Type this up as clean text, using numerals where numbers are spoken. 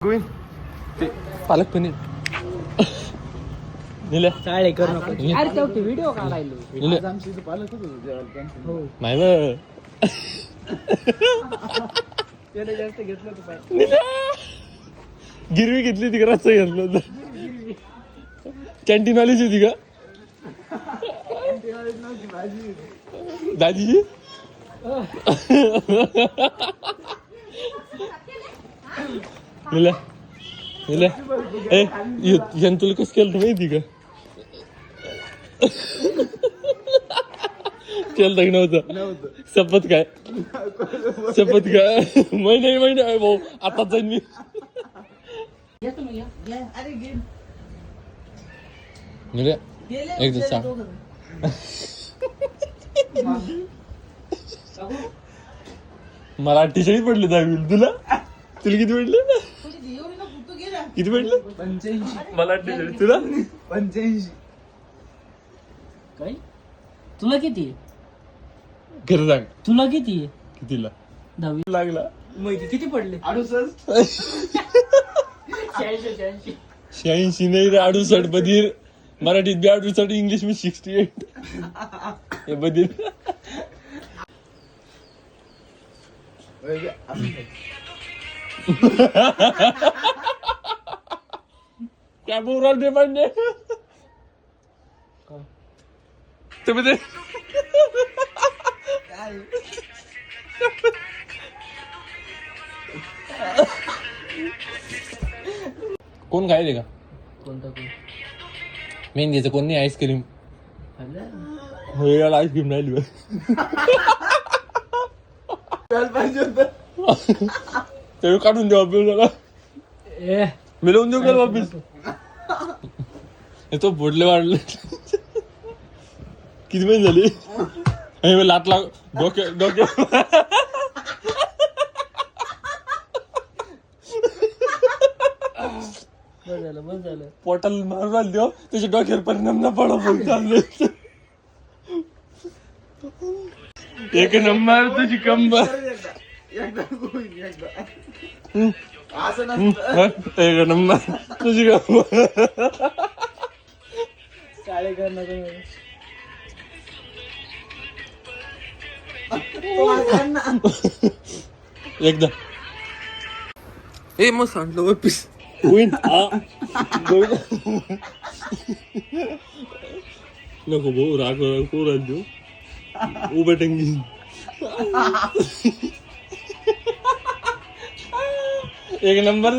गोविंद ते पालक पनीर दिले चाळे कर नको अरे तेवढी व्हिडिओ काढायला दिले नाही बघ त्याने जास्त घेतलं तू पाय गिरवी घेतली ती का रस्ता घेतलं होतं कॅन्टीन वालीच होती का दाजीची लिहिलं लिहिलं ए यान तुला कसं केलं तर माहिती का केलं की नव्हतं शपथ काय महिने भाऊ आता जाईन मी एकदा सांग मला 48 पडले दहावीला तुला किती पडले किती पडले 85 मला 48 तुला 85 काय तुला किती खरं सांग तुला किती कितीला 10वी लागला माहिती किती पडले 86 नाही रे 68 बधीर मराठीत बी 68 इंग्लिश में 68 हे बधीर क्या बोल रहा है बंदे तुम्हें दे कोण खायले का कोणता कोण मेहंदीचं कोण नाही आईस्क्रीम खाल्लं हो याला आईस्क्रीम राहिली बघ पाहिजे होतं ते काढून देऊ आपल्याला ए मी लावून देऊ का वापिस तो फोडले वाढले किती महिने झाली लाट लाग डोके बस झालं पोटाल मारून देऊ त्याच्या डोक्यावर परिणाम न पडा पण चालले एक नंबर तुझी कंबर एक नंबर तुझी कंबर चाळे कर नको एकदा ए मग सांडलं वापिस गोविंद नको भाऊ राग कोण देऊ उभं टंगी एक नंबर